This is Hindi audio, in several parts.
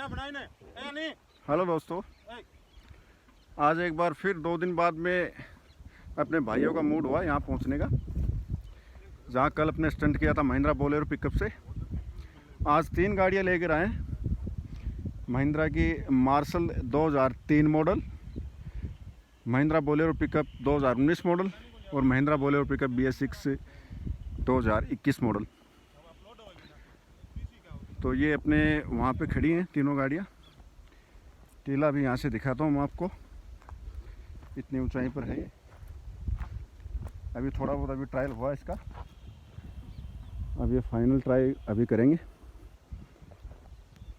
हेलो दोस्तों, आज एक बार फिर 2 दिन बाद में अपने भाइयों का मूड हुआ यहाँ पहुँचने का, जहाँ कल अपने स्टंट किया था महिंद्रा बोलेरो पिकअप से। आज 3 गाड़ियाँ लेकर आए। महिंद्रा की Marshal 2003 model, Mahindra Bolero pickup 2019 model और Mahindra Bolero pickup BS6 2021 model. तो ये अपने वहाँ पे खड़ी हैं तीनों गाड़ियाँ। टीला भी यहाँ से दिखाता हूँ मैं आपको, इतनी ऊंचाई पर है ये। अभी थोड़ा बहुत अभी ट्रायल हुआ इसका, अब ये फाइनल ट्राई अभी करेंगे।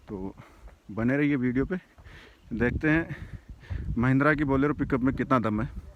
तो बने रहिए वीडियो पे, देखते हैं महिंद्रा की बोलेरो पिकअप में कितना दम है।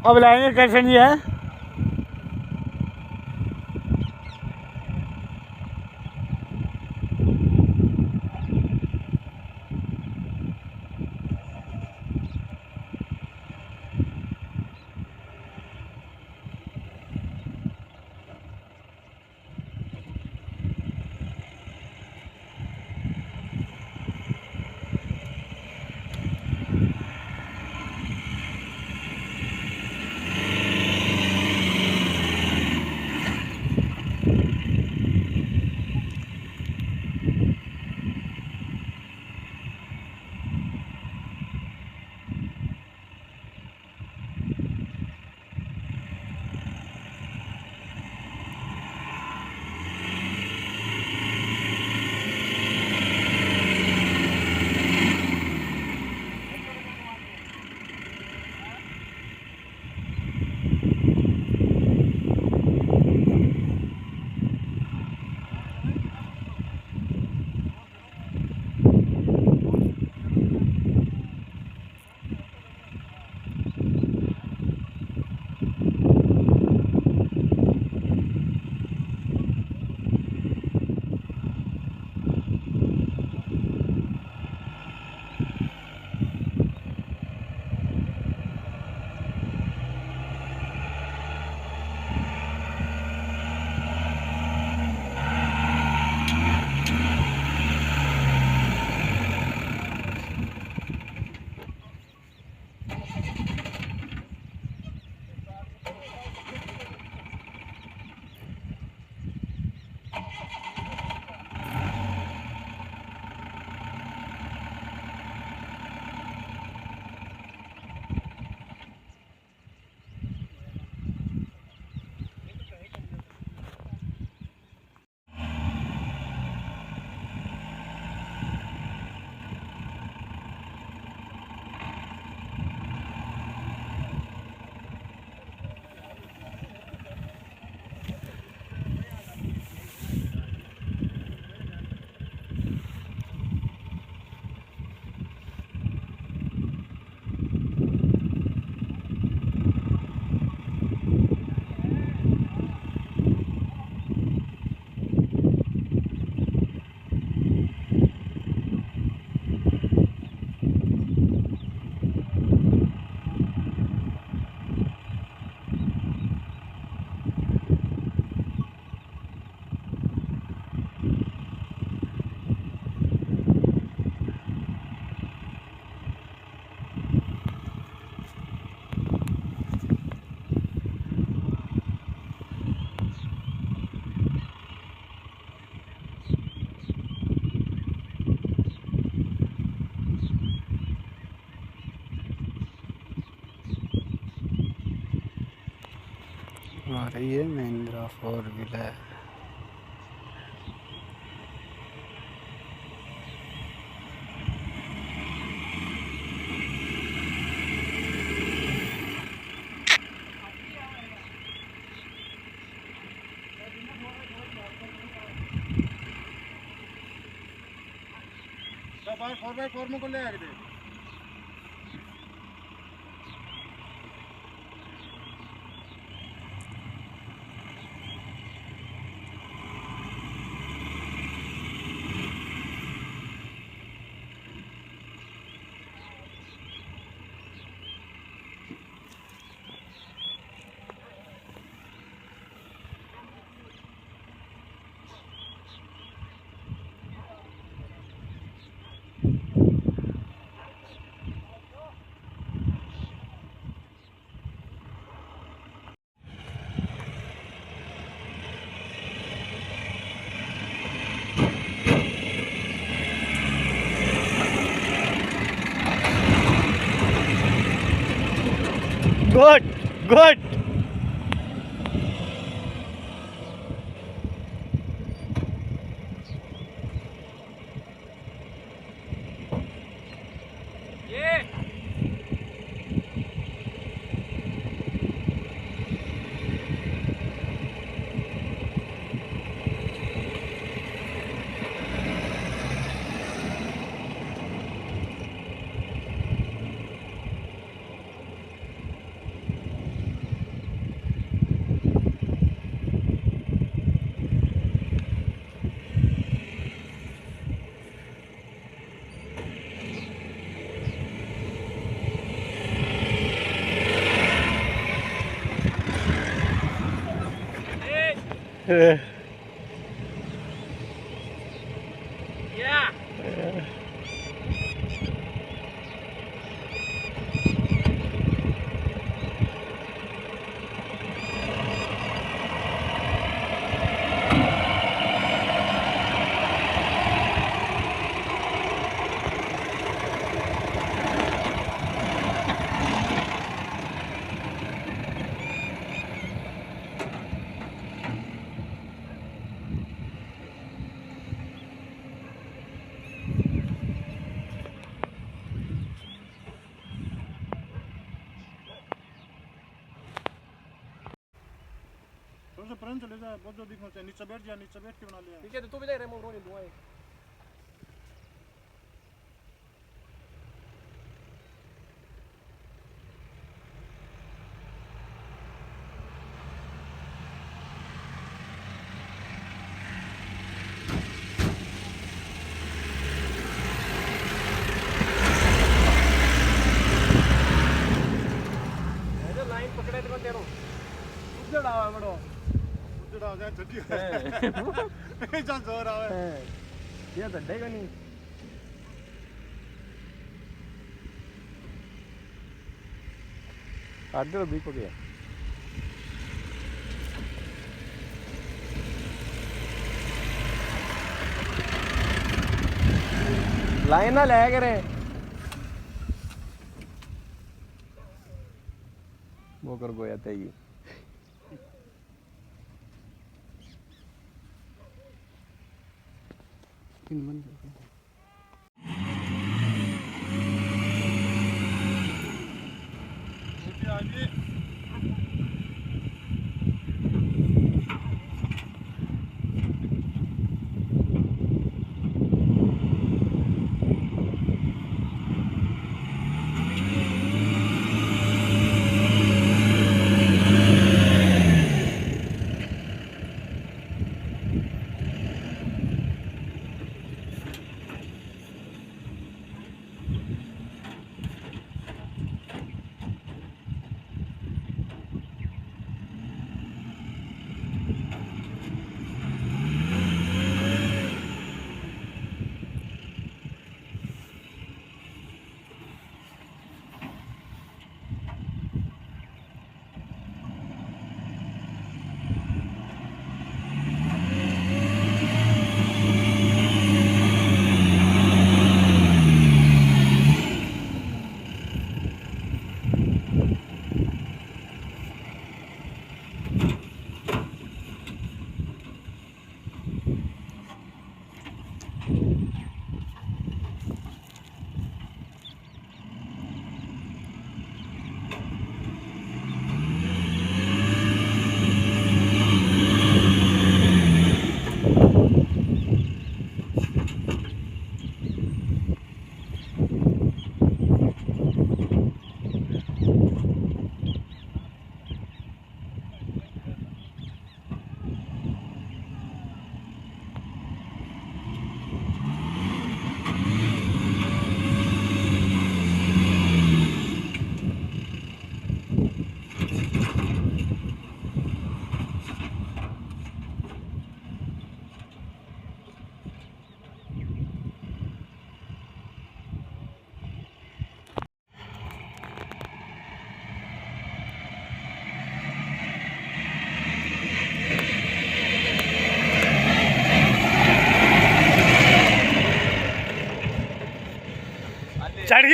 अब लाएंगे कैसे नहीं है। आ रही है महिंद्रा 4 व्हीलर। 4x4 में को ले आए थे गुड गुड थोड़ा सा परन चले जा बहुत जल्दी पहुंचे नीचे बैठ के बना लिया ठीक है तो तू भी ले रहे मोर रोने दुआएं लाइन पकड़े तो तेरो उजड़ा आवा बड़ो उजड़ा हो जाए छठी जान जोर आवे ये दड्डेगा नहीं काट दो बीच हो गया लाइन ना ले करे वो कर गोया तेगी आगे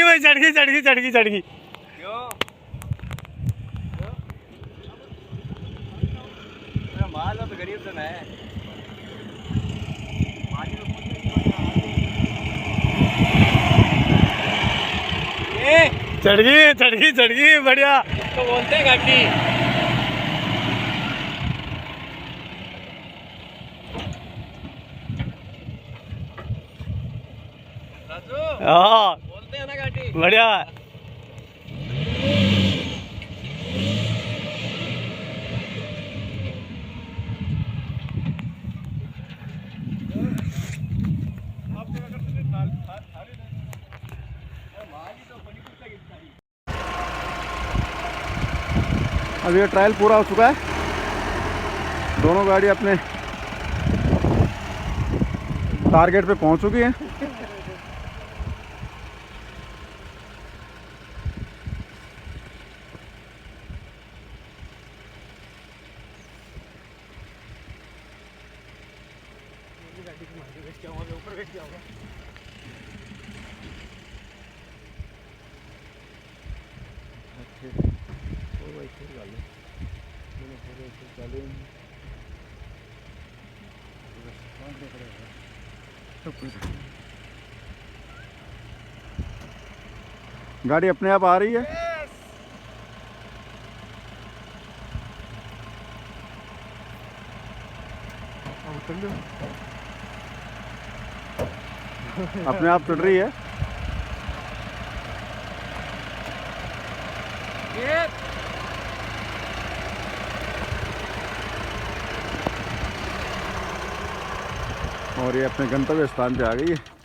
गई भाई, चढ़ गई चढ़ गई चढ़ गई चढ़ गई। क्यों माल तो गरीब से है। चढ़ गई चढ़ गई चढ़ गई, बढ़िया। तो बोलते हैं घाटी। राजू हाँ बोलते हैं ना घाटी। बढ़िया। अब ये ट्रायल पूरा हो चुका है, दोनों गाड़ी अपने टारगेट पे पहुंच चुकी हैं। गाड़ी अपने आप आ रही है। अपने आप चढ़ रही है। और ये अपने गंतव्य स्थान पे आ गई है।